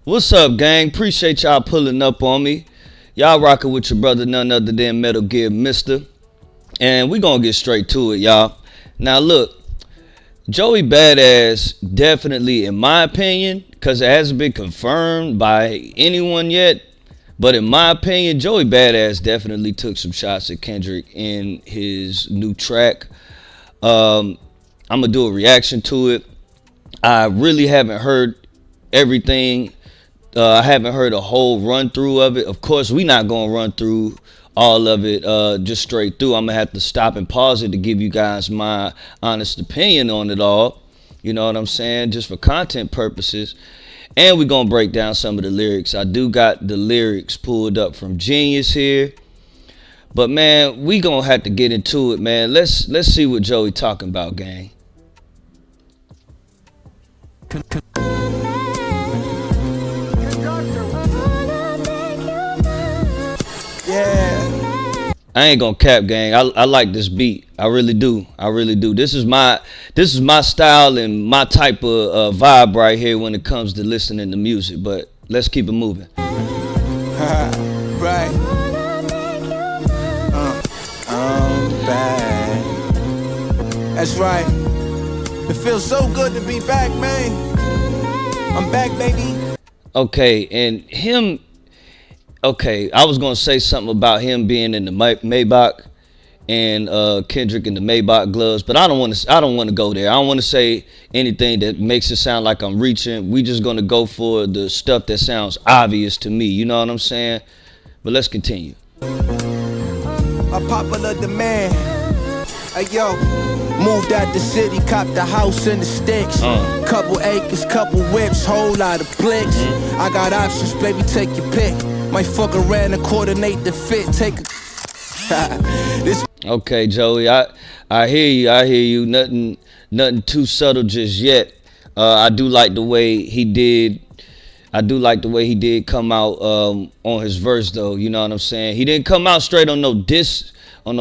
What's up, gang? Appreciate y'all pulling up on me. Y'all rocking with your brother, none other than Metal Gear Mister. And we gonna get straight to it, y'all. Now look, Joey Badass definitely, in my opinion, because it hasn't been confirmed by anyone yet, but in my opinion, Joey Badass definitely took some shots at Kendrick in his new track. I'm gonna do a reaction to it. I really haven't heard everything. I haven't heard a whole run through of it. Of course, we not gonna run through all of it just straight through. I'm gonna have to stop and pause it to give you guys my honest opinion on it all. You know what I'm saying? Just for content purposes. And we're gonna break down some of the lyrics. I do got the lyrics pulled up from Genius here. But man, we gonna have to get into it, man. Let's see what Joey talking about, gang. Yeah. I ain't gonna cap, gang. I like this beat. I really do. I really do. This is my style and my type of vibe right here when it comes to listening to music. But let's keep it moving. Right. I'm back. That's right. It feels so good to be back, man. I'm back, baby. Okay, and him. Okay, I was gonna say something about him being in the Maybach and Kendrick in the Maybach gloves, but I don't want to go there. I don't want to say anything that makes it sound like I'm reaching. We just gonna go for the stuff that sounds obvious to me. You know what I'm saying? But let's continue. A popular demand. Hey yo, moved out the city, copped the house in the sticks. Couple acres, couple whips, whole lot of blicks. I got options, baby, take your pick. Might fuck around and coordinate the fit. Take a this. Okay, Joey, I hear you. Nothing too subtle just yet. I do like the way he did. I do like the way he did come out on his verse, though. You know what I'm saying? He didn't come out straight on no disses or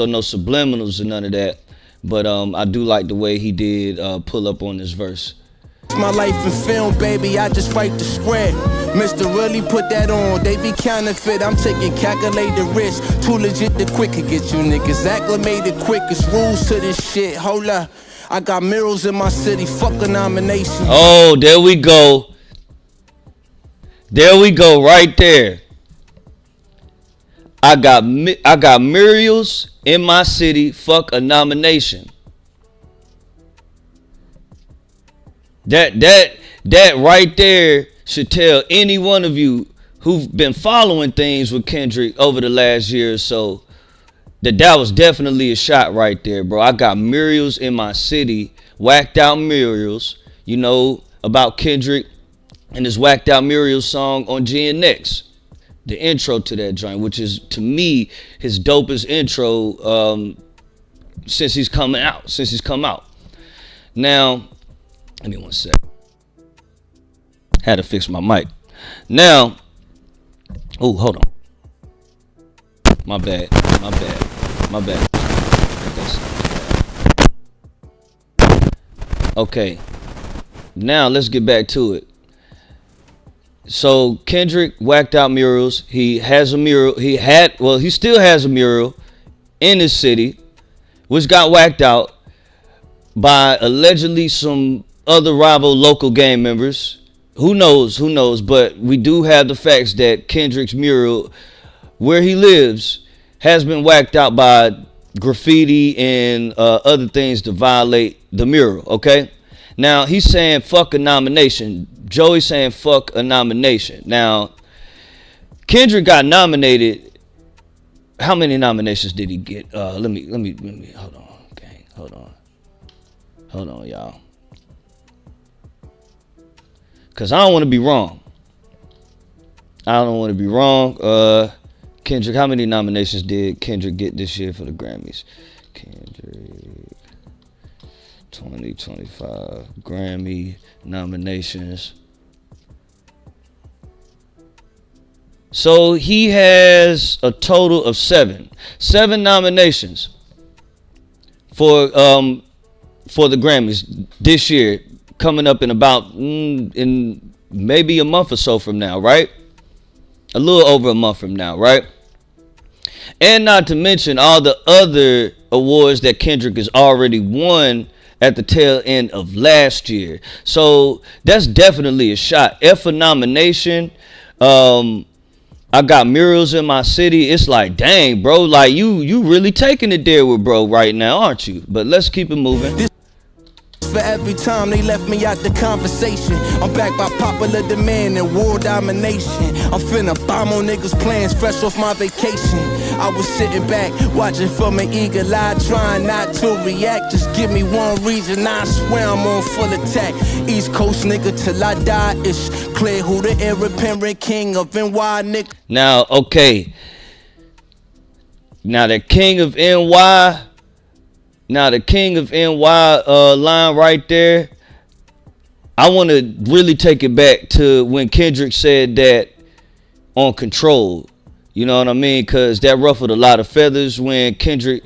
no subliminals or none of that. But I do like the way he did pull up on this verse. My life in film, baby, I just write the script. Mr. Really put that on, they be counterfeit. I'm taking calculated risks, too legit to quick to get you niggas acclimated quick. It's rules to this shit, hold up. I got murals in my city, fuck a nomination. Oh, there we go. There we go, right there. I got murals in my city, fuck a nomination. That right there should tell any one of you who've been following things with Kendrick over the last year or so that was definitely a shot right there, bro. I got murals in my city, whacked out murals, you know, about Kendrick and his whacked out murals song on GNX. The intro to that joint, which is to me his dopest intro since he's come out. Now, give me one sec. Had to fix my mic. Now, oh, hold on. My bad. Okay. Now let's get back to it. So Kendrick whacked out murals. He has a mural. He still has a mural in his city, which got whacked out by allegedly some other rival local gang members. Who knows? But we do have the facts that Kendrick's mural, where he lives, has been whacked out by graffiti and other things to violate the mural, okay? Now, he's saying fuck a nomination. Joey's saying fuck a nomination. Now, Kendrick got nominated. How many nominations did he get? Let me, hold on, okay, hold on, y'all. Because I don't want to be wrong. Kendrick, how many nominations did Kendrick get this year for the Grammys? Kendrick 2025 Grammy nominations. So he has a total of seven nominations for the Grammys this year, coming up in about in maybe a month or so from now, right? A little over a month from now, right? And not to mention all the other awards that Kendrick has already won at the tail end of last year. So that's definitely a shot. F a nomination. I got murals in my city. It's like, dang, bro, like you really taking it there with bro right now, aren't you? But let's keep it moving. For every time they left me out the conversation, I'm back by popular demand and world domination. I'm finna bomb on niggas' plans fresh off my vacation. I was sitting back watching from an eagle eye, trying not to react. Just give me one reason, I swear I'm on full attack. East Coast nigga till I die. It's clear who the heir apparent king of NY nigga. Now, okay. Now the king of NY. Now the king of NY line right there, I want to really take it back to when Kendrick said that on Control. You know what I mean? Because that ruffled a lot of feathers when Kendrick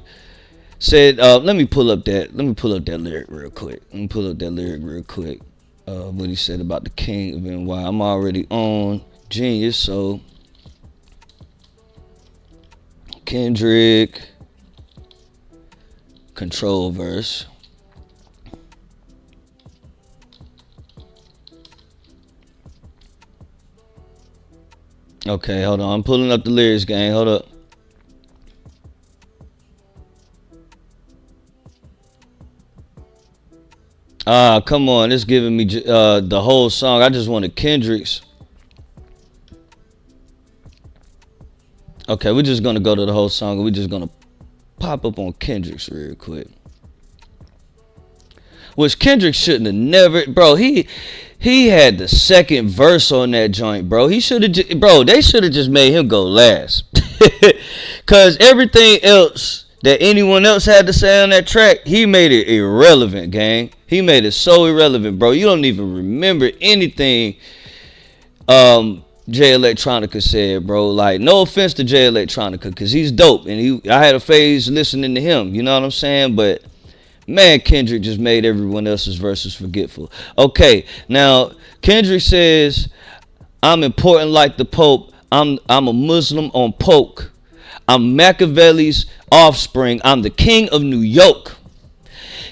said, let me pull up that lyric real quick. What he said about the king of NY. I'm already on Genius, so Kendrick Control verse. Okay, hold on. I'm pulling up the lyrics, gang. Hold up. Come on. It's giving me the whole song. I just wanted Kendrick's. Okay, we're just going to go to the whole song. We're just going to pop up on Kendrick's real quick. Which Kendrick shouldn't have never, bro. He had the second verse on that joint, bro. They should have just made him go last. Cause everything else that anyone else had to say on that track, he made it irrelevant, gang. He made it so irrelevant, bro. You don't even remember anything Jay Electronica said, bro. Like, no offense to Jay Electronica, because he's dope. And I had a phase listening to him. You know what I'm saying? But, man, Kendrick just made everyone else's verses forgetful. Okay, now, Kendrick says, I'm important like the Pope. I'm a Muslim on poke. I'm Machiavelli's offspring. I'm the king of New York.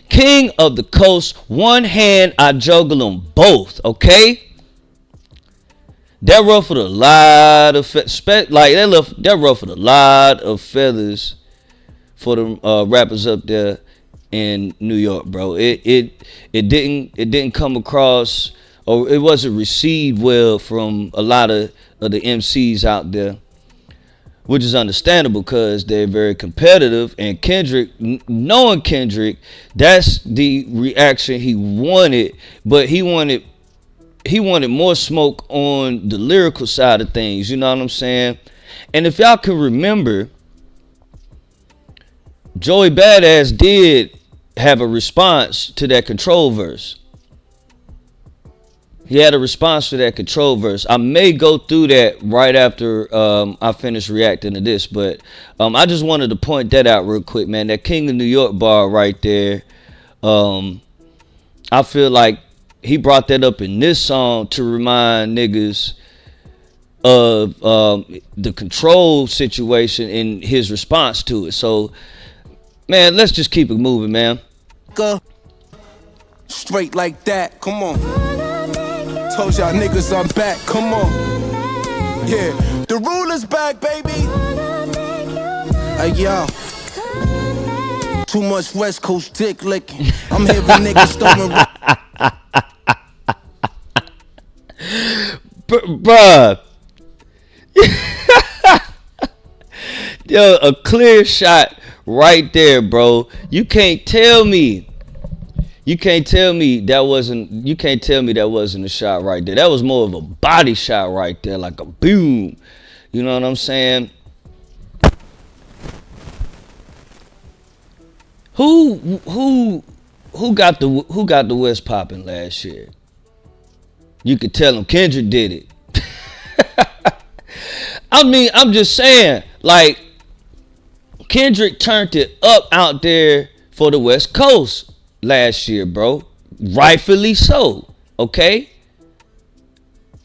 King of the coast. One hand, I juggle them both, okay? That ruffled a lot of that ruffled a lot of feathers for the rappers up there in New York, bro. It didn't come across, or it wasn't received well from a lot of the MCs out there, which is understandable because they're very competitive. And Kendrick, knowing Kendrick, that's the reaction he wanted, but he wanted more smoke on the lyrical side of things, you know what I'm saying? And if y'all can remember, Joey Badass did have a response to that Control verse. He had a response to that Control verse. I may go through that right after I finish reacting to this, but I just wanted to point that out real quick, man. That King of New York bar right there, I feel like he brought that up in this song to remind niggas of the Control situation and his response to it. So, man, let's just keep it moving, man. Straight like that, come on. Told y'all niggas I'm back, come on. Yeah, the ruler's back, baby. Hey, yo. Too much West Coast dick licking. I'm here with niggas throwing. Bruh. Yo, a clear shot right there, bro. You can't tell me that wasn't a shot right there. That was more of a body shot right there, like a boom. You know what I'm saying? Who got the West popping last year? You could tell him Kendrick did it. I mean, I'm just saying, like, Kendrick turned it up out there for the West Coast last year, bro. Rightfully so, okay?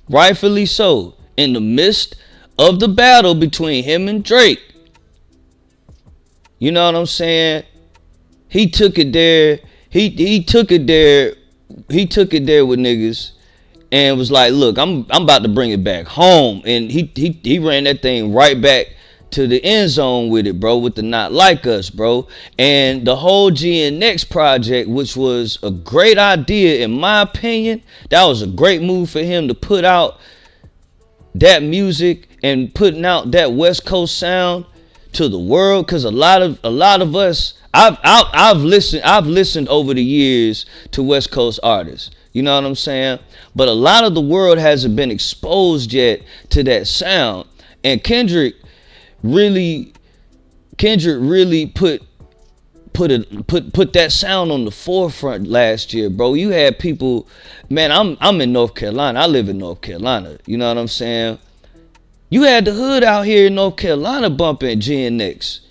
Rightfully so. In the midst of the battle between him and Drake. You know what I'm saying? He took it there. He took it there. He took it there with niggas and was like, look, I'm about to bring it back home. And he ran that thing right back to the end zone with it, bro, with the Not Like Us, bro. And the whole GNX project, which was a great idea, in my opinion, that was a great move for him to put out that music and putting out that West Coast sound to the world. Because a lot of us, I've listened over the years to West Coast artists. You know what I'm saying? But a lot of the world hasn't been exposed yet to that sound. And Kendrick really put that sound on the forefront last year, bro. You had people, man, I'm in North Carolina. I live in North Carolina. You know what I'm saying? You had the hood out here in North Carolina bumping GNX.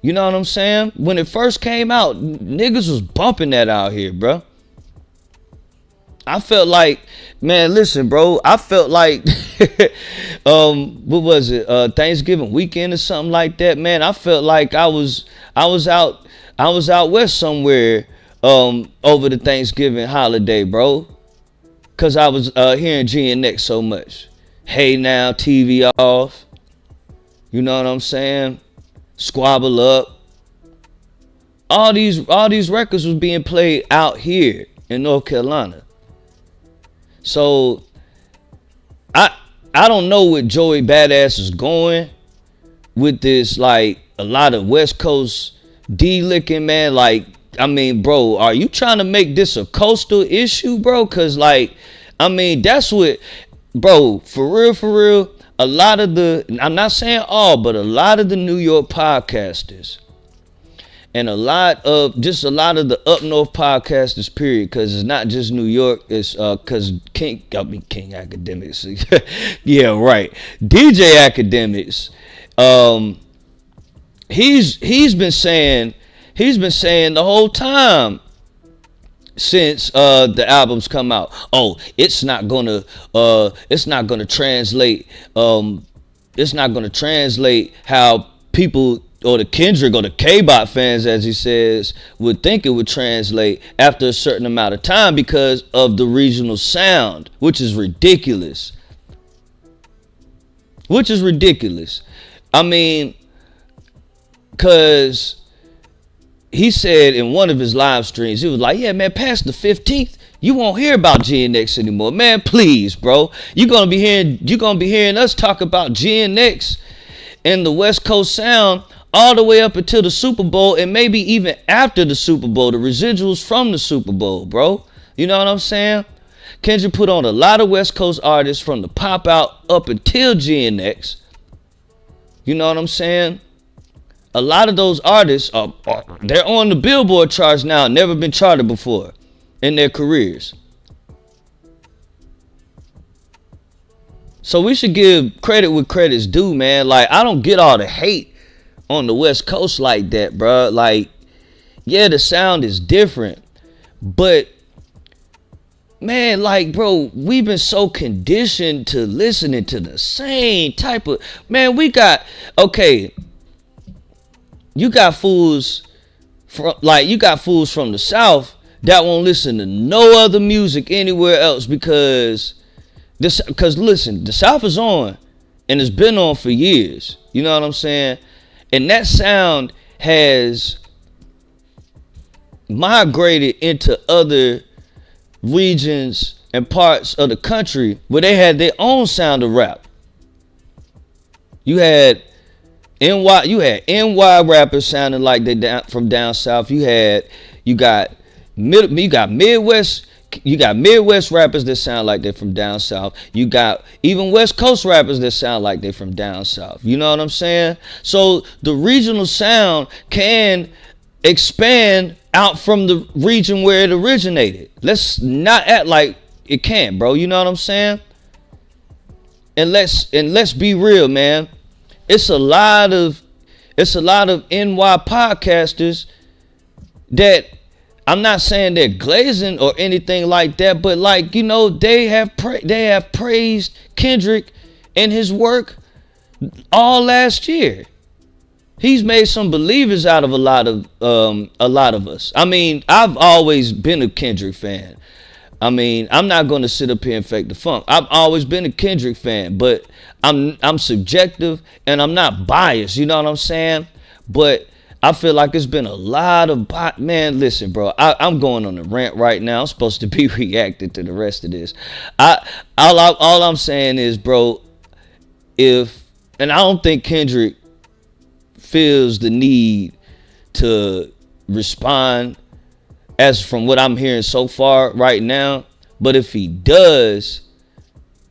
You know what I'm saying? When it first came out, niggas was bumping that out here, bro. I felt like, man, listen, bro. I felt like, what was it? Thanksgiving weekend or something like that, man. I felt like I was out west somewhere over the Thanksgiving holiday, bro. Cause I was hearing GNX so much. Hey Now, TV Off. You know what I'm saying? Squabble Up. All these records was being played out here in North Carolina. So I don't know what Joey Badass is going with this, like a lot of West Coast D-licking, man. Like, I mean, bro, are you trying to make this a coastal issue, bro? Cause like, I mean, that's what, bro, for real, a lot of the, I'm not saying all, but a lot of the New York podcasters and a lot of the up north podcasters, period, because it's not just New York, it's because King Academics, yeah, right, DJ Academics, he's been saying the whole time since the albums come out, oh, it's not gonna translate how people, or the Kendrick or the K-Bop fans, as he says, would think it would translate after a certain amount of time because of the regional sound, which is ridiculous. I mean, because he said in one of his live streams, he was like, yeah, man, past the 15th, you won't hear about GNX anymore. Man, please, bro. You're gonna be hearing us talk about GNX and the West Coast sound all the way up until the Super Bowl, and maybe even after the Super Bowl, the residuals from the Super Bowl, bro. You know what I'm saying? Kendrick put on a lot of West Coast artists from the pop out up until GNX. You know what I'm saying? A lot of those artists they're on the Billboard charts now, never been charted before in their careers. So we should give credit where credit's due, man. Like, I don't get all the hate on the West Coast like that, bro. Like, yeah, the sound is different, but man, like, bro, we've been so conditioned to listening to the same type of, man, we got, okay, you got fools from the South that won't listen to no other music anywhere else because listen, the South is on and it's been on for years. You know what I'm saying? And that sound has migrated into other regions and parts of the country where they had their own sound of rap. You had NY rappers sounding like they from down south. You got Midwest rappers that sound like they're from down south. You got even West Coast rappers that sound like they're from down south. You know what I'm saying? So the regional sound can expand out from the region where it originated. Let's not act like it can't, bro. You know what I'm saying? And let's be real, man. It's a lot of NY podcasters that I'm not saying they're glazing or anything like that, but like, you know, they have praised Kendrick and his work all last year. He's made some believers out of a lot of us. I mean, I've always been a Kendrick fan. I mean, I'm not going to sit up here and fake the funk. I've always been a Kendrick fan, but I'm subjective and I'm not biased. You know what I'm saying? But I feel like it's been a lot of man. Listen, bro, I'm going on a rant right now. I'm supposed to be reacting to the rest of this. All I'm saying is, bro, and I don't think Kendrick feels the need to respond as from what I'm hearing so far right now. But if he does,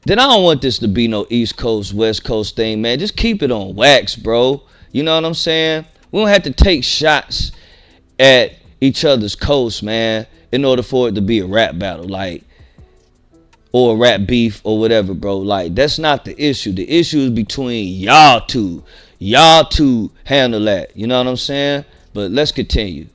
then I don't want this to be no East Coast, West Coast thing, man. Just keep it on wax, bro. You know what I'm saying? We don't have to take shots at each other's coast, man, in order for it to be a rap battle, like, or a rap beef or whatever, bro. Like, that's not the issue. The issue is between y'all two. Y'all two handle that. You know what I'm saying? But let's continue.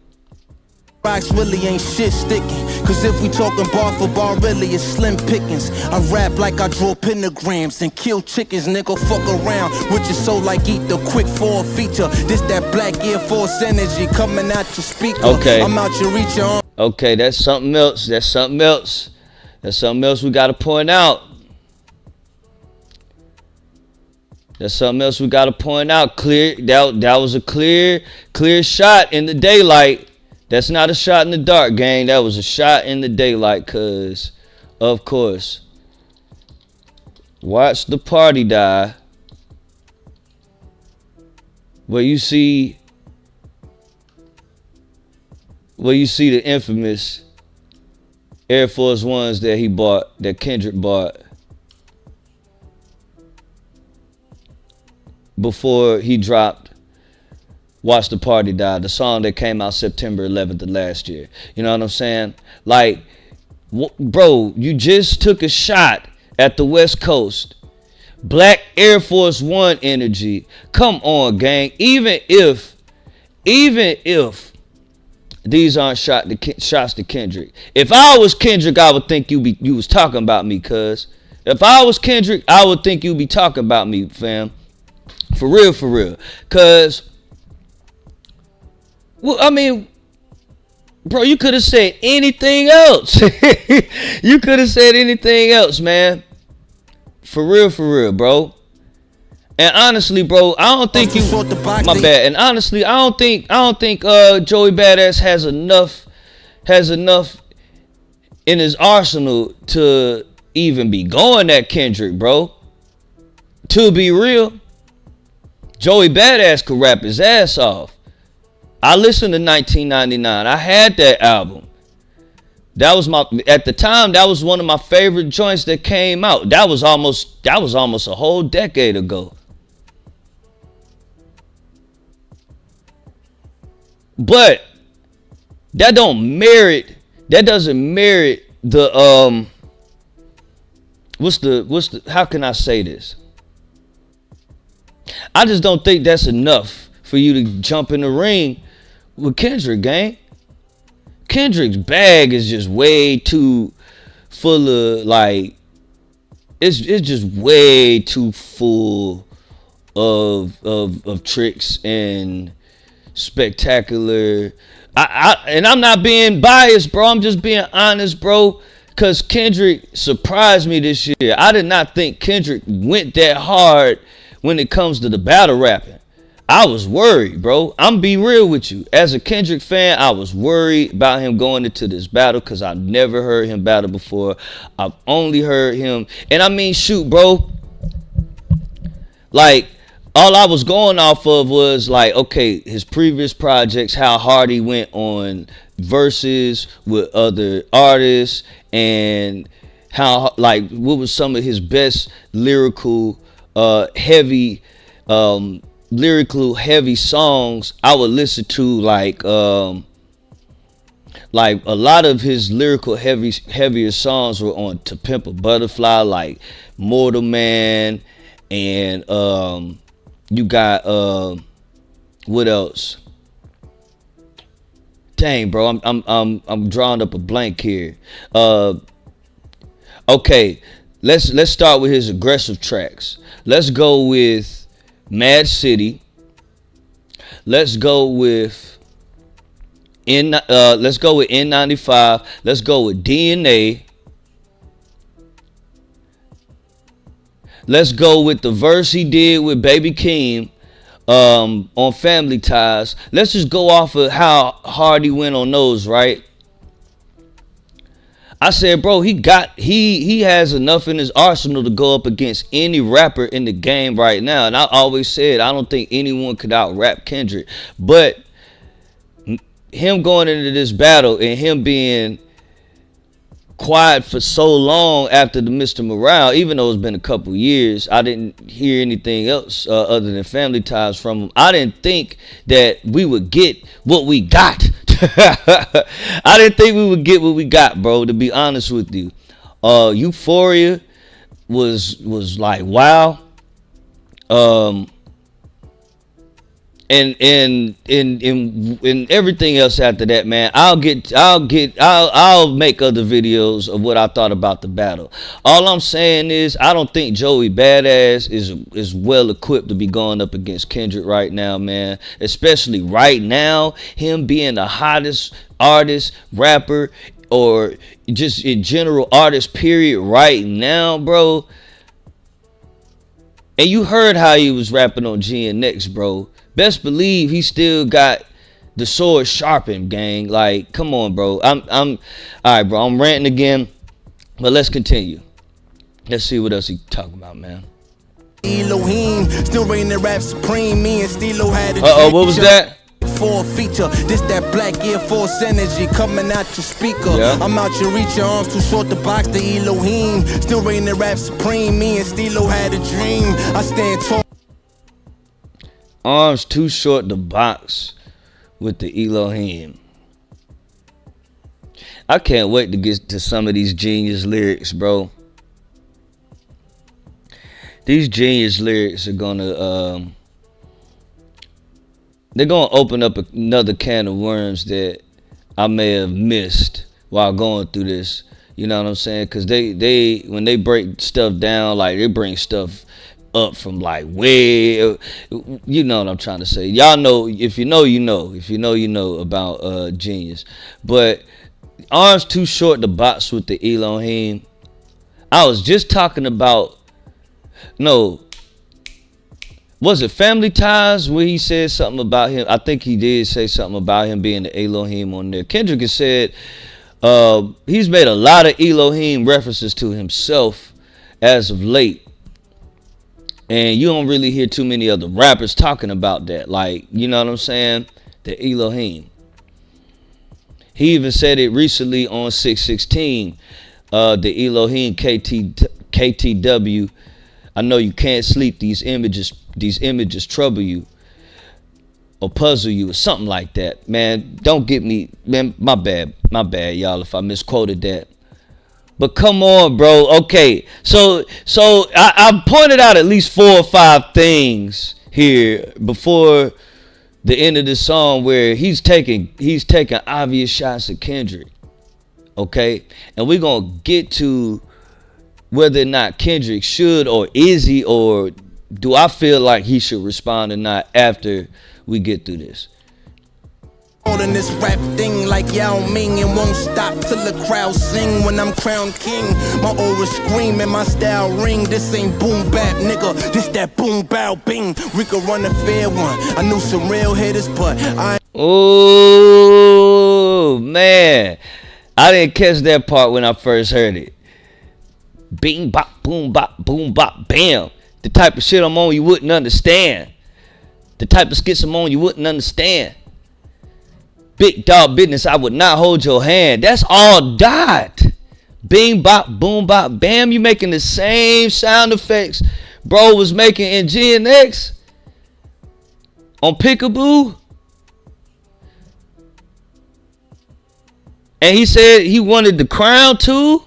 Rocks really ain't shit sticking. Cause if we talking bar for bar, really it's slim pickings. I rap like I draw pentagrams and kill chickens, nigga. Fuck around with your soul like eat the quick for a feature. This that black Air Force energy coming out your speaker. Okay. I'm out your reach on. Okay, that's something else. That's something else. That's something else we gotta point out. That's something else we gotta point out. Clear. That was a clear shot in the daylight. That's not a shot in the dark, gang. That was a shot in the daylight, cause, of course, Watch the Party Die, where you see the infamous Air Force Ones that Kendrick bought before he dropped Watch the Party Die, the song that came out September 11th of last year. You know what I'm saying? Like, bro, you just took a shot at the West Coast. Black Air Force One energy. Come on, gang. Even if these aren't shots to Kendrick. If I was Kendrick, I would think you was talking about me, cuz. If I was Kendrick, I would think you'd be talking about me, fam. For real. Cuz, well, I mean, bro, you could have said anything else. You could have said anything else, man. For real, bro. And honestly, bro, I don't think you. My bad. And honestly, I don't think Joey Badass has enough in his arsenal to even be going at Kendrick, bro. To be real, Joey Badass could rap his ass off. I listened to 1999. I had that album. At the time, that was one of my favorite joints that came out. That was almost a whole decade ago. But that doesn't merit the how can I say this? I just don't think that's enough for you to jump in the ring with Kendrick, gang. Kendrick's bag is just way too full of, like, it's just way too full of tricks and spectacular. And I'm not being biased, bro. I'm just being honest, bro. Cause Kendrick surprised me this year. I did not think Kendrick went that hard when it comes to the battle rapping. I was worried, bro. I'm be real with you. As a Kendrick fan, I was worried about him going into this battle because I've never heard him battle before. I've only heard him. And I mean, shoot, bro. Like, all I was going off of was like, okay, his previous projects, how hard he went on verses with other artists, and how, like, what was some of his best lyrical heavy songs I would listen to, like a lot of his lyrical heavier songs were on To Pimp a Butterfly, like Mortal Man, and you got what else? Dang, bro, I'm drawing up a blank here. Okay, let's start with his aggressive tracks. Let's go with Mad City. Let's go with N95. Let's go with DNA. Let's go with the verse he did with Baby Keem on Family Ties. Let's just go off of how hard he went on those, right? I said, bro, he has enough in his arsenal to go up against any rapper in the game right now. And I always said I don't think anyone could out rap Kendrick. But him going into this battle and him being quiet for so long after the Mr. Morale, even though it's been a couple years, I didn't hear anything else other than Family Ties from him. I didn't think that we would get what we got. I didn't think we would get what we got, bro, to be honest with you. Euphoria was like, wow. And everything else after that, man, I'll make other videos of what I thought about the battle. All I'm saying is I don't think Joey Badass is well equipped to be going up against Kendrick right now, man. Especially right now, him being the hottest artist, rapper, or just in general artist period right now, bro. And you heard how he was rapping on GNX, bro. Best believe he still got the sword sharpened, gang. Like, come on, bro. I'm all right, bro. I'm ranting again, but let's continue. Let's see what else he talking about, man. Elohim, still reigning rap supreme. Me and Stilo had a what was that? For a feature, this that black Air Force energy coming out your speaker. Yeah. I'm out your reach, your arms too short to box the Elohim. Still reigning rap supreme. Me and Stilo had a dream. I stand tall. Arms too short to box with the Elohim. I can't wait to get to some of these genius lyrics, bro. These genius lyrics are gonna they're gonna open up another can of worms that I may have missed while going through this. You know what I'm saying? Because they when they break stuff down, like they bring stuff up from like way, you know what I'm trying to say. Y'all know, if you know, you know. If you know, you know about genius. But arms too short to box with the Elohim. I was just talking about, no, was it Family Ties where he said something about him? I think he did say something about him being the Elohim on there. Kendrick has said he's made a lot of Elohim references to himself as of late. And you don't really hear too many other rappers talking about that. Like, you know what I'm saying? The Elohim. He even said it recently on 616. The Elohim KTW. I know you can't sleep. These images trouble you or puzzle you or something like that. Man, don't get me. Man, my bad, y'all, if I misquoted that. But come on, bro. Okay, so I pointed out at least 4 or 5 things here before the end of this song where he's taking obvious shots at Kendrick. Okay, and we're gonna get to whether or not Kendrick should, or is he, or do I feel like he should respond or not after we get through this. Holding this rap thing like Yao Ming and won't stop till the crowd sing when I'm crowned king. My aura scream and my style ring. This ain't boom bap, nigga. This that boom bow bing. We could run a fair one. I knew some real hitters, but I. Oh man, I didn't catch that part when I first heard it. Bing bop, boom bop, bam. The type of shit I'm on you wouldn't understand. The type of skits I'm on you wouldn't understand. Big dog business, I would not hold your hand. That's all dot. Bing bop, boom bop, bam. You making the same sound effects bro was making in GNX on Peekaboo. And he said he wanted the crown too.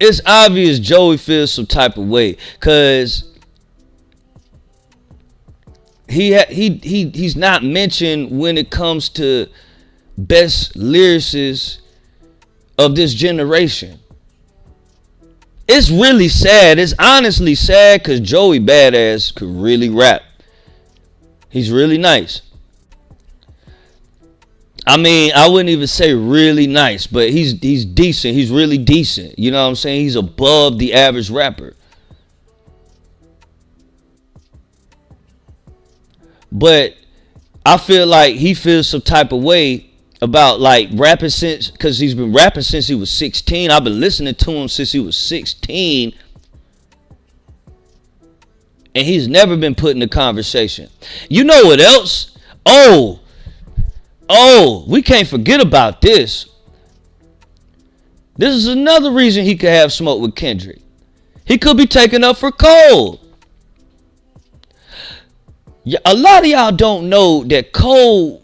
It's obvious Joey feels some type of way, cause he's not mentioned when it comes to best lyricists of this generation. It's really sad. It's honestly sad because Joey Badass could really rap. He's really nice. I mean, I wouldn't even say really nice, but he's decent. He's really decent. You know what I'm saying? He's above the average rapper. But I feel like he feels some type of way about like rapping since, because he's been rapping since he was 16. I've been listening to him since he was 16. And he's never been put in the conversation. You know what else? Oh, we can't forget about this. This is another reason he could have smoke with Kendrick. He could be taken up for Cole. Yeah, a lot of y'all don't know that Cole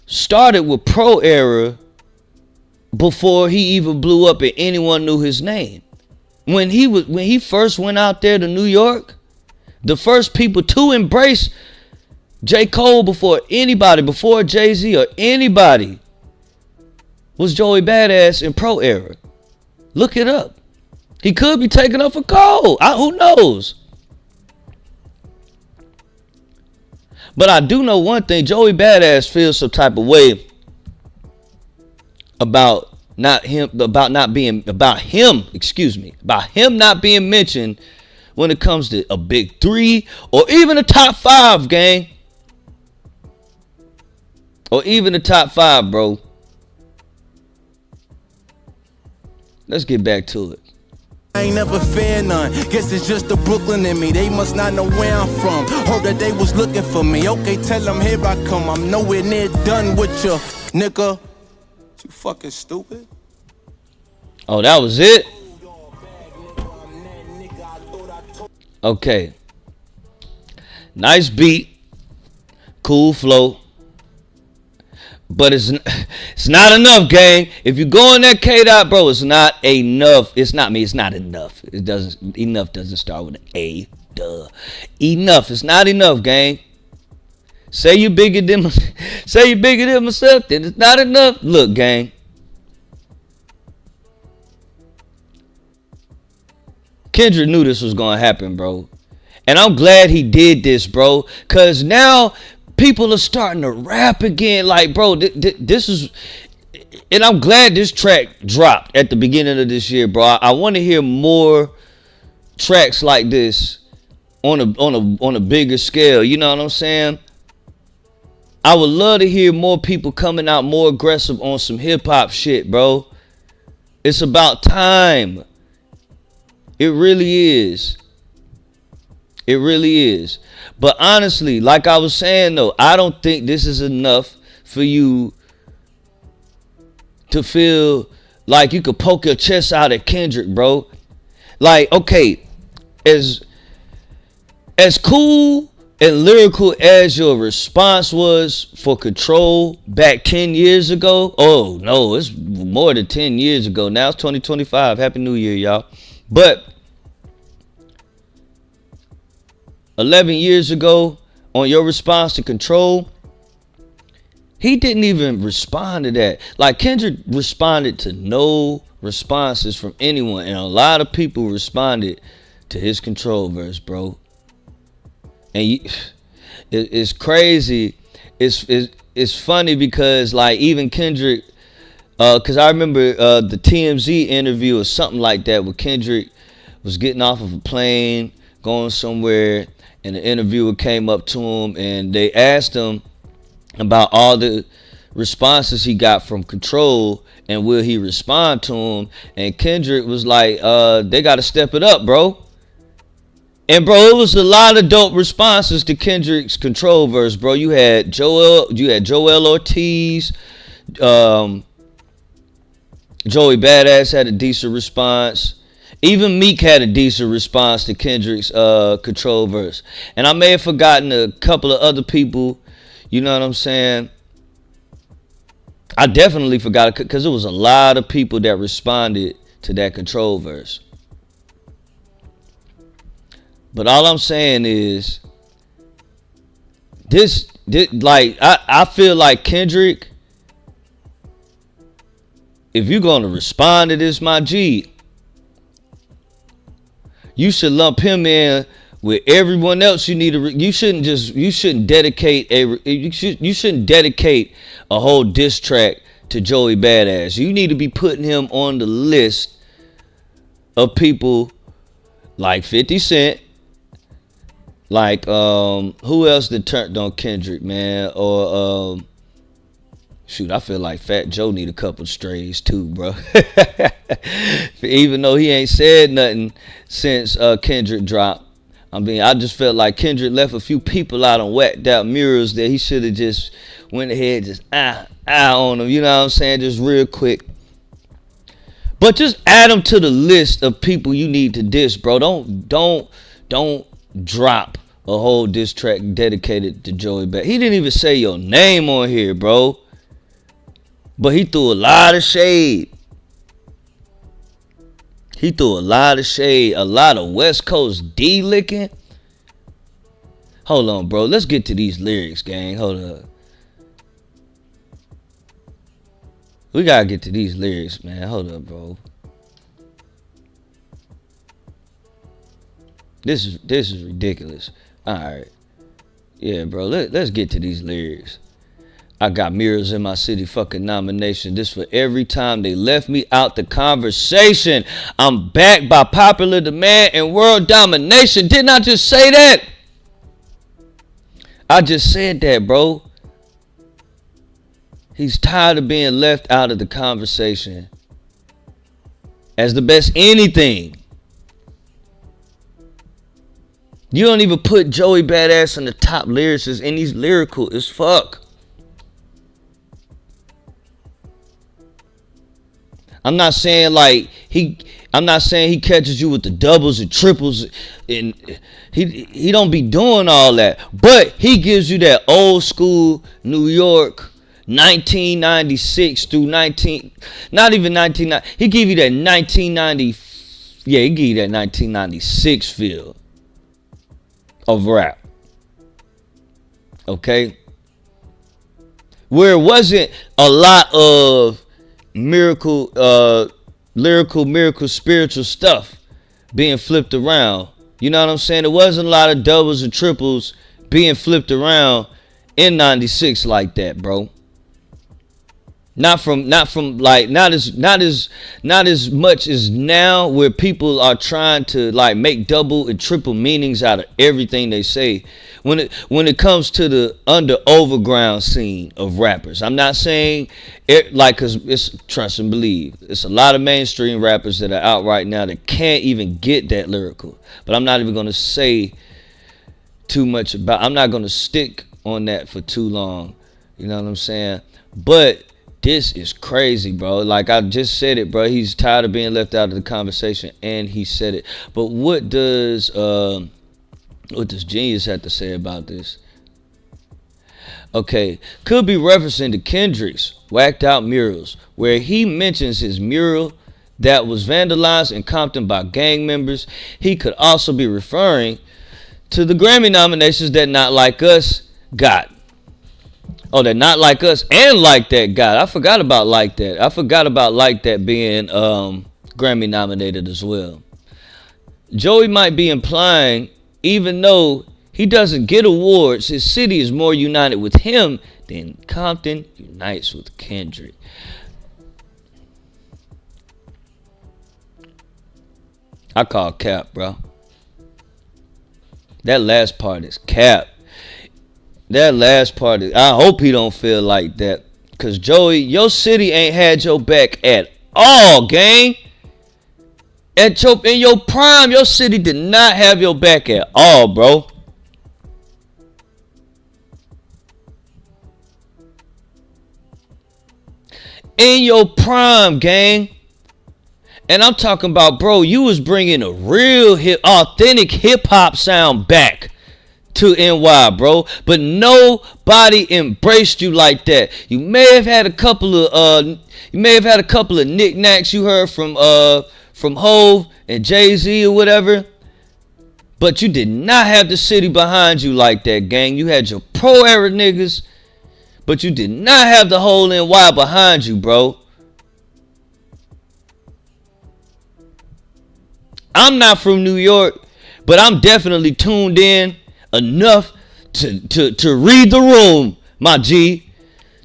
started with Pro Era before he even blew up and anyone knew his name. When he first went out there to New York, the first people to embrace J. Cole before anybody, before Jay-Z or anybody, was Joey Badass in Pro Era. Look it up. He could be taken up for Cole. Who knows? But I do know one thing. Joey Badass feels some type of way about him not being mentioned when it comes to a big 3 or even a top 5, gang. Or even the top 5, bro. Let's get back to it. I ain't never fear none. Guess it's just the Brooklyn in me. They must not know where I'm from. Hope that they was looking for me. Okay, tell them here I come. I'm nowhere near done with you, nigga. You fucking stupid. Oh, that was it? Okay. Nice beat. Cool flow. But it's not enough, gang. If you go in that K-Dot, bro, it's not enough. It's not enough. Enough doesn't start with an A. Duh. Enough. It's not enough, gang. Say you bigger than myself, then it's not enough. Look, gang. Kendrick knew this was gonna happen, bro. And I'm glad he did this, bro. Cause now people are starting to rap again. Like, bro, this is, and I'm glad this track dropped at the beginning of this year, bro. I want to hear more tracks like this on a bigger scale. You know what I'm saying? I would love to hear more people coming out more aggressive on some hip hop shit, bro. It's about time. It really is. It really is. But honestly, like I was saying though, I don't think this is enough for you to feel like you could poke your chest out at Kendrick, bro. Like, okay, as cool and lyrical as your response was for Control back 10 years ago. Oh no, it's more than 10 years ago. Now it's 2025. Happy New Year, y'all. But 11 years ago, on your response to Control, he didn't even respond to that. Like, Kendrick responded to no responses from anyone, and a lot of people responded to his Control verse, bro. And it's crazy. It's funny because, like, even Kendrick, because I remember the TMZ interview or something like that, where Kendrick was getting off of a plane, going somewhere, and the interviewer came up to him and they asked him about all the responses he got from Control and will he respond to him. And Kendrick was like, they got to step it up, bro. And bro, it was a lot of dope responses to Kendrick's Control verse, bro. You had Joel Ortiz, Joey Badass had a decent response. Even Meek had a decent response to Kendrick's Control verse. And I may have forgotten a couple of other people. You know what I'm saying? I definitely forgot it because it was a lot of people that responded to that Control verse. But all I'm saying is, this like I feel like Kendrick, if you're gonna respond to this, my G, you should lump him in with everyone else. You shouldn't dedicate a whole diss track to Joey Badass. You need to be putting him on the list of people like 50 Cent, like who else that turned on Kendrick, man? Or shoot, I feel like Fat Joe need a couple strays too, bro. Even though he ain't said nothing since Kendrick dropped. I mean, I just felt like Kendrick left a few people out on whacked out murals that he should have just went ahead, just on them. You know what I'm saying? Just real quick. But just add them to the list of people you need to diss, bro. Don't drop a whole diss track dedicated to Joey Badass. He didn't even say your name on here, bro. But he threw a lot of shade. A lot of West Coast D-licking. Hold on, bro. Let's get to these lyrics, gang. Hold up. We gotta get to these lyrics, man. Hold up, bro. This is ridiculous. Alright. Yeah, bro. Let's get to these lyrics. I got mirrors in my city fucking nomination. This for every time they left me out the conversation. I'm back by popular demand and world domination. Didn't I just say that? I just said that, bro. He's tired of being left out of the conversation as the best anything. You don't even put Joey Badass in the top lyricists, and he's lyrical as fuck. I'm not saying he catches you with the doubles and triples, and he don't be doing all that. But he gives you that old school New York 1996 through not even 1990. He give you that 1990. Yeah, he give you that 1996 feel of rap. Okay, where it wasn't a lot of lyrical, spiritual stuff being flipped around. You know what I'm saying? There wasn't a lot of doubles and triples being flipped around in 96 like that, bro. Not as much as now, where people are trying to like make double and triple meanings out of everything they say. When it comes to the overground scene of rappers, I'm not saying it like, cause it's trust and believe. It's a lot of mainstream rappers that are out right now that can't even get that lyrical. But I'm not even gonna say too much about. I'm not gonna stick on that for too long. You know what I'm saying? But this is crazy, bro. Like I just said it, bro. He's tired of being left out of the conversation, and he said it. But what does Genius have to say about this? Okay, could be referencing to Kendrick's whacked out murals, where he mentions his mural that was vandalized in Compton by gang members. He could also be referring to the Grammy nominations that Not Like Us got. Oh, that Not Like Us and Like That got. I forgot about Like That. I forgot about Like That being Grammy nominated as well. Joey might be implying, even though he doesn't get awards, his city is more united with him than Compton unites with Kendrick. I call cap, bro. That last part is cap. That last part is, I hope he don't feel like that. Cause Joey, your city ain't had your back at all, gang. In your prime, your city did not have your back at all, bro. In your prime, gang. And I'm talking about, bro, you was bringing a real authentic hip-hop sound back to NY, bro, but nobody embraced you like that. You may have had a couple of knickknacks you heard from Hove and Jay-Z or whatever, But you did not have the city behind you like that, gang. You had your pro era niggas, but you did not have the whole NY behind you, bro. I'm not from New York, but I'm definitely tuned in enough to read the room, my G.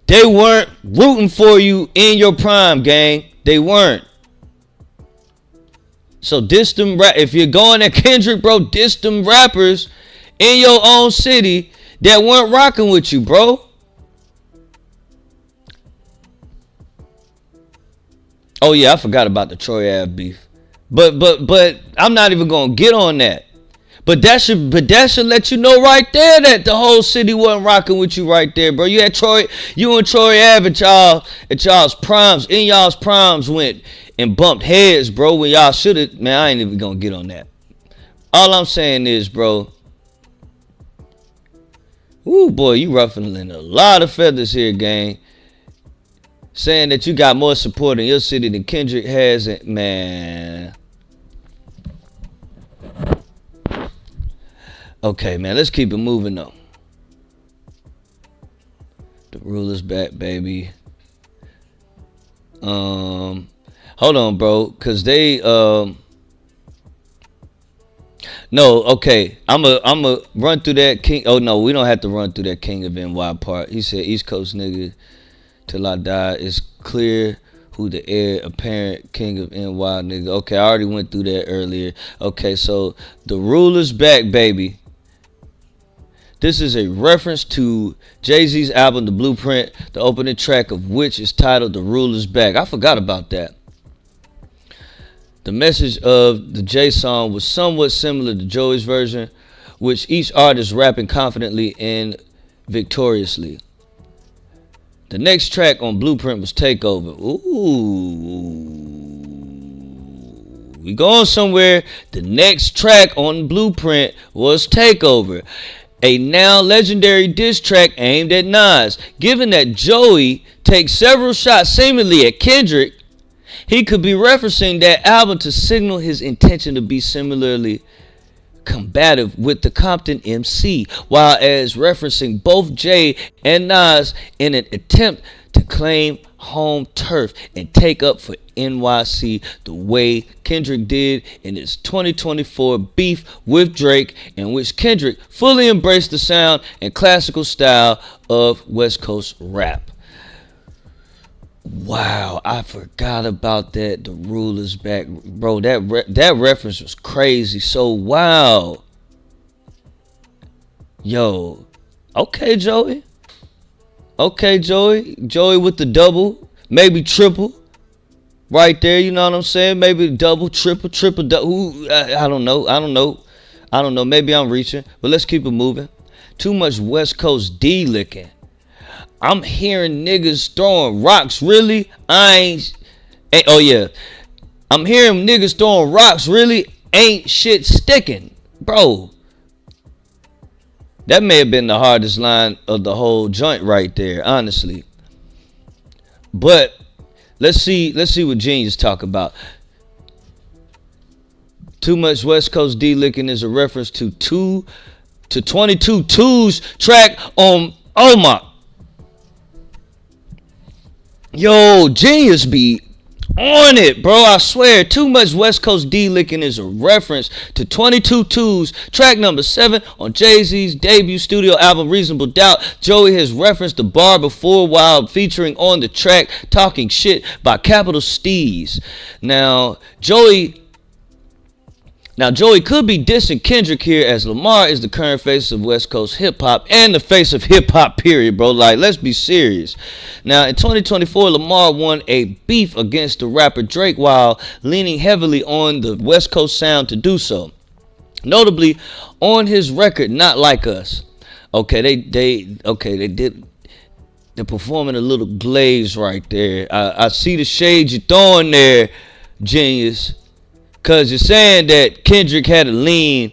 They weren't rooting for you in your prime, gang. They weren't. So diss them if you're going at Kendrick, bro, diss them rappers in your own city that weren't rocking with you, bro. Oh yeah, I forgot about the Troy Ave beef. But I'm not even gonna get on that. But that should let you know right there that the whole city wasn't rocking with you right there, bro. You and Troy Ave at y'all's primes, in y'all's primes went and bumped heads, bro, when y'all should have. Man, I ain't even gonna get on that. All I'm saying is, bro, ooh boy, you ruffling a lot of feathers here, gang. Saying that you got more support in your city than Kendrick has, man. Okay, man, let's keep it moving though. The ruler's back, baby. Hold on, bro, cause they no, okay. I'ma run through that King. Oh no, we don't have to run through that King of NY part. He said East Coast nigga till I die. It's clear who the heir apparent King of NY nigga. Okay, I already went through that earlier. Okay, so the ruler's back, baby. This is a reference to Jay-Z's album, The Blueprint, the opening track of which is titled The Ruler's Back. I forgot about that. The message of the Jay song was somewhat similar to Joey's version, which each artist rapping confidently and victoriously. The next track on Blueprint was Takeover. Ooh. We going somewhere. The next track on Blueprint was Takeover, a now legendary diss track aimed at Nas. Given that Joey takes several shots seemingly at Kendrick, he could be referencing that album to signal his intention to be similarly combative with the Compton MC, while as referencing both Jay and Nas in an attempt to claim home turf and take up for NYC the way Kendrick did in his 2024 beef with Drake, in which Kendrick fully embraced the sound and classical style of West Coast rap. Wow, I forgot about that. The ruler's back, bro. That reference was crazy. So wow, yo, okay, Joey. Okay, Joey with the double, maybe triple, right there. You know what I'm saying? Maybe double, triple, double. I don't know. Maybe I'm reaching, but let's keep it moving. Too much West Coast D licking. I'm hearing niggas throwing rocks, really? Oh yeah. I'm hearing niggas throwing rocks, really? Ain't shit sticking. Bro. That may have been the hardest line of the whole joint right there, honestly. But let's see what Genius talk about. Too much West Coast D licking is a reference to 22's track on Omar. Yo, Genius be on it, bro. I swear. Too much West Coast D licking is a reference to 22's track number 7 on Jay-Z's debut studio album Reasonable Doubt. Joey has referenced the bar before while featuring on the track Talking Shit by Capital Steez. Now, Joey could be dissing Kendrick here, as Lamar is the current face of West Coast hip-hop and the face of hip-hop, period, bro. Like, let's be serious. Now, in 2024, Lamar won a beef against the rapper Drake while leaning heavily on the West Coast sound to do so. Notably, on his record, Not Like Us. Okay, they're performing a little glaze right there. I see the shade you're throwing there, Genius. Because you're saying that Kendrick had to lean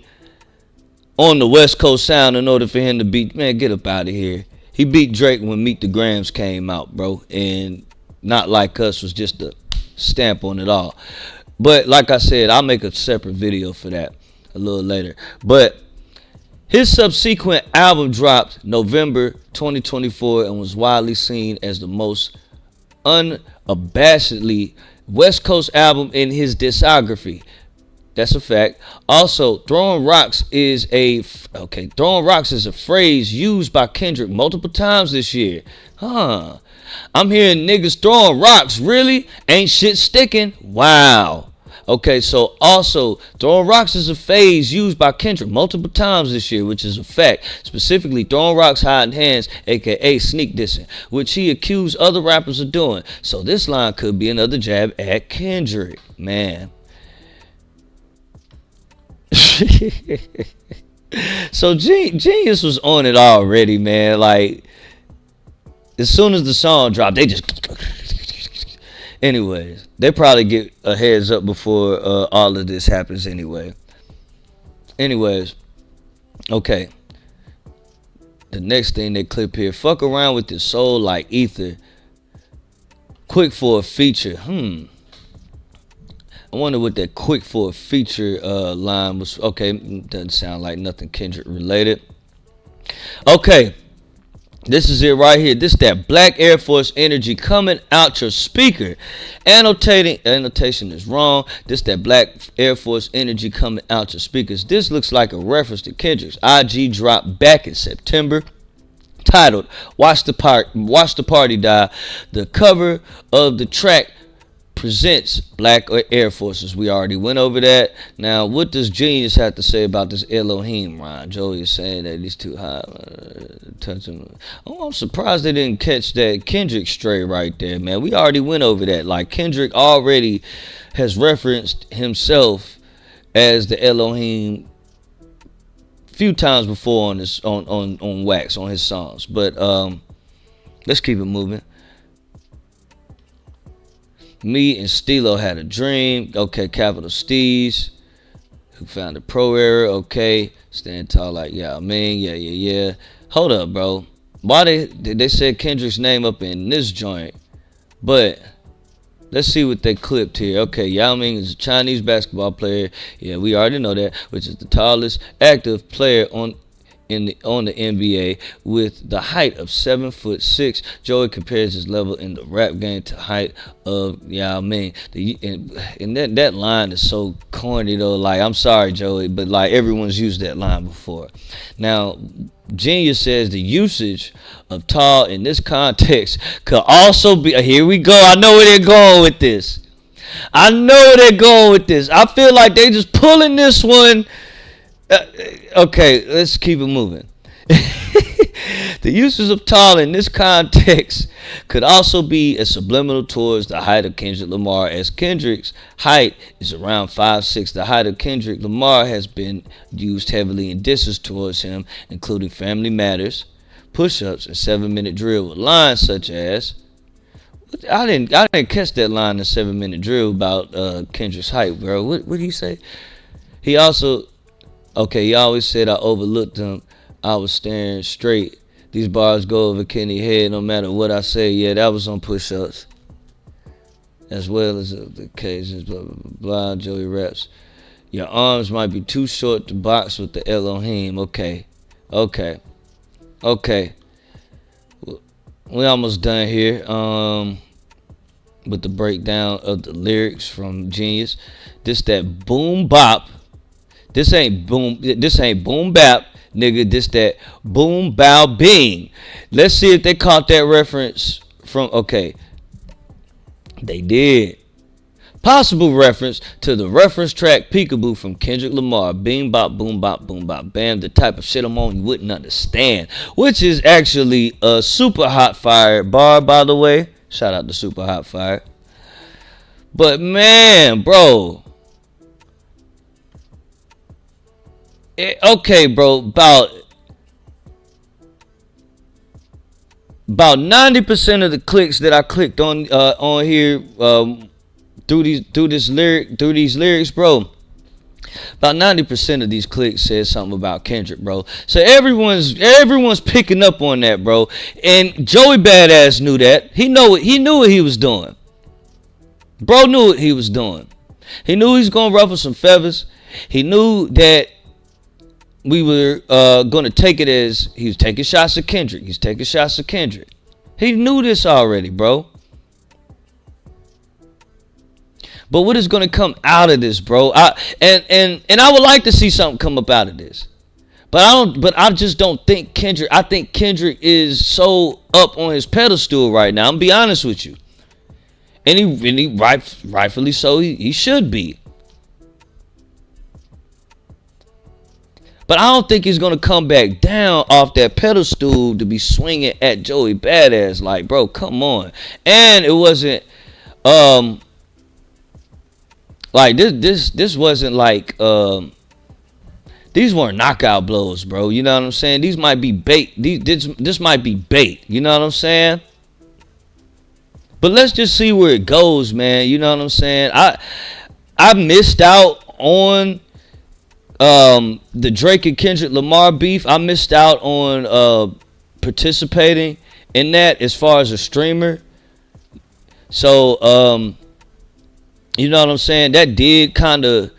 on the West Coast sound in order for him to beat. Man, get up out of here. He beat Drake when Meet the Grams came out, bro. And Not Like Us was just a stamp on it all. But like I said, I'll make a separate video for that. a little later. But his subsequent album dropped November 2024 and was widely seen as the most unabashedly West Coast album in his discography. That's a fact. Also, throwing rocks is a phrase used by Kendrick multiple times this year. I'm hearing niggas throwing rocks. Really? Ain't shit sticking? Wow. Okay, so also, throwing rocks is a phrase used by Kendrick multiple times this year, which is a fact. Specifically, throwing rocks, hiding hands, aka sneak dissing, which he accused other rappers of doing. So this line could be another jab at Kendrick. Man. So Genius was on it already, man. Like, as soon as the song dropped, they just... Anyways, they probably get a heads up before all of this happens anyway. Anyways, okay. The next thing they clip here. Fuck around with your soul like ether. Quick for a feature. I wonder what that quick for a feature line was. Okay, doesn't sound like nothing Kendrick related. Okay, this is it right here. This that Black Air Force energy coming out your speaker. Annotation is wrong. This that Black Air Force energy coming out your speakers. This looks like a reference to Kendrick's IG drop back in September, titled Watch the Party Die. The cover of the track presents Black Air Forces. We already went over that. Now, what does Genius have to say about this Elohim rhyme? Joey is saying that he's too high. I'm surprised they didn't catch that Kendrick stray right there, man. We already went over that. Like, Kendrick already has referenced himself as the Elohim few times before on this on Wax, on his songs. But let's keep it moving. Me and Stilo had a dream. Okay, Capital Steez, who founded Pro Era. Okay, stand tall like yeah. Hold up, bro. Why they said Kendrick's name up in this joint? But let's see what they clipped here. Okay, Yao Ming is a Chinese basketball player. Yeah, we already know that, which is the tallest active player on the NBA with the height of 7'6". Joey compares his level in the rap game to height of Yao Ming. And that line is so corny though. Like, I'm sorry, Joey, but like everyone's used that line before. Now, Genius says the usage of tall in this context could also be. Here we go. I know where they're going with this. I feel like they just pulling this one. Okay, let's keep it moving. The uses of tall in this context could also be a subliminal towards the height of Kendrick Lamar, as Kendrick's height is around 5'6". The height of Kendrick Lamar has been used heavily in disses towards him, including Family Matters, Push-Ups, and 7-Minute Drill, with lines such as, I didn't catch that line in 7-Minute Drill about Kendrick's height, bro. What did he say? He always said I overlooked him. I was staring straight. These bars go over Kenny's head no matter what I say. Yeah, that was on Push-Ups. As well as the occasions, blah, blah, blah, Joey raps. Your arms might be too short to box with the Elohim. Okay. We almost done here with the breakdown of the lyrics from Genius. This that boom bop. This ain't boom bap, nigga. This that boom bow bing. Let's see if they caught that reference from. Okay, they did. Possible reference to the reference track Peekaboo from Kendrick Lamar. Bing bop boom bop boom bop bam. The type of shit I'm on you wouldn't understand. Which is actually a super hot fire bar, by the way. Shout out to Super Hot Fire. But man, bro. Okay, bro, about 90% of the clicks that I clicked on here through these lyrics, bro. About 90% of these clicks said something about Kendrick, bro. So everyone's picking up on that, bro. And Joey Badass knew that. He knew what he was doing. Bro knew what he was doing. He knew he was gonna ruffle some feathers. He knew that we were going to take it as he was taking shots at Kendrick. He's taking shots at Kendrick. He knew this already, bro. But what is going to come out of this, bro? I would like to see something come up out of this. But I just don't think Kendrick. I think Kendrick is so up on his pedestal right now. I'm gonna be honest with you. And he rightfully so. He should be. But I don't think he's gonna come back down off that pedestal to be swinging at Joey Badass. Like, bro, come on. And it wasn't like this wasn't like these weren't knockout blows, bro. You know what I'm saying? These might be bait. This might be bait. You know what I'm saying? But let's just see where it goes, man. You know what I'm saying? I missed out on the Drake and Kendrick Lamar beef. I missed out on participating in that as far as a streamer. So you know what I'm saying? That did kind of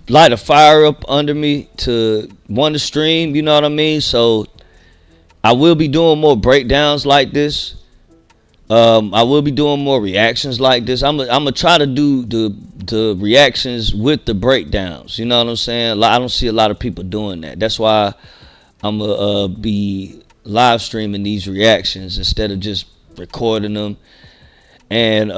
light a fire up under me to want to stream, you know what I mean? So I will be doing more breakdowns like this. I will be doing more reactions like this. I'm gonna try to do the reactions with the breakdowns, you know what I'm saying? I don't see a lot of people doing that. That's why I'm gonna be live streaming these reactions instead of just recording them and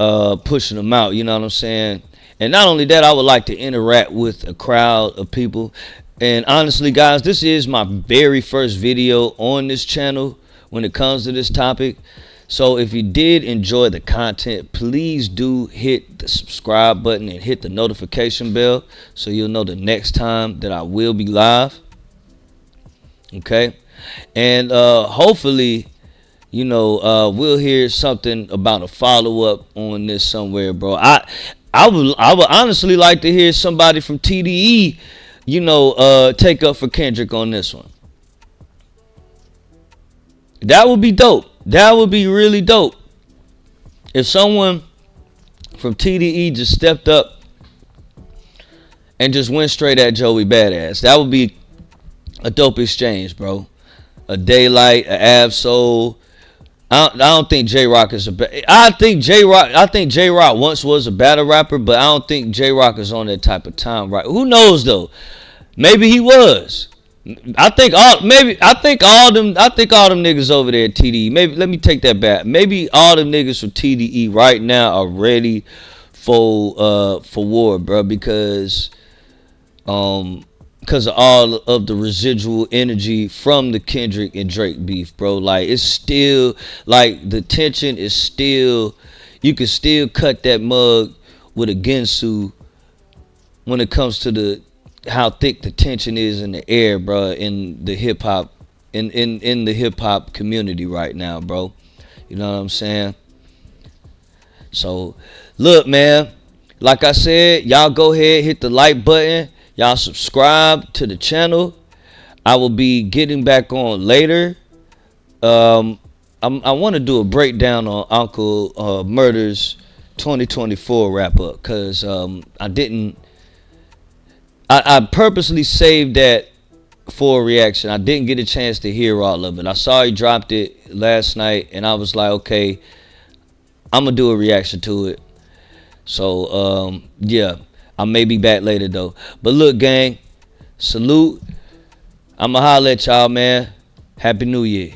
pushing them out, you know what I'm saying? And not only that, I would like to interact with a crowd of people. And honestly, guys, this is my very first video on this channel when it comes to this topic. So if you did enjoy the content, please do hit the subscribe button and hit the notification bell so you'll know the next time that I will be live. Okay? And hopefully, you know, we'll hear something about a follow-up on this somewhere, bro. I would honestly like to hear somebody from TDE, you know, take up for Kendrick on this one. That would be dope. That would be really dope. If someone from TDE just stepped up and just went straight at Joey Badass. That would be a dope exchange, bro. A Daylight, a Ab-Soul. I don't think J-Rock is I think J-Rock once was a battle rapper, but I don't think J-Rock is on that type of time right. Who knows though? Maybe he was. I think all them niggas over there at TDE. Maybe let me take that back. Maybe all them niggas from TDE right now are ready for war, bro, because of all of the residual energy from the Kendrick and Drake beef, bro. Like, it's still, like, the tension is still, you can still cut that mug with a Ginsu when it comes to how thick the tension is in the air, bro, in the hip hop, in the hip hop community right now, bro. You know what I'm saying? So, look, man, like I said, y'all go ahead, hit the like button. Y'all subscribe to the channel. I will be getting back on later. I want to do a breakdown on Uncle Murder's 2024 wrap up, because I purposely saved that for a reaction. I didn't get a chance to hear all of it. I saw he dropped it last night, and I was like, okay, I'm gonna do a reaction to it. So yeah, I may be back later though. But look, gang, salute. I'ma holler at y'all, man. Happy New Year.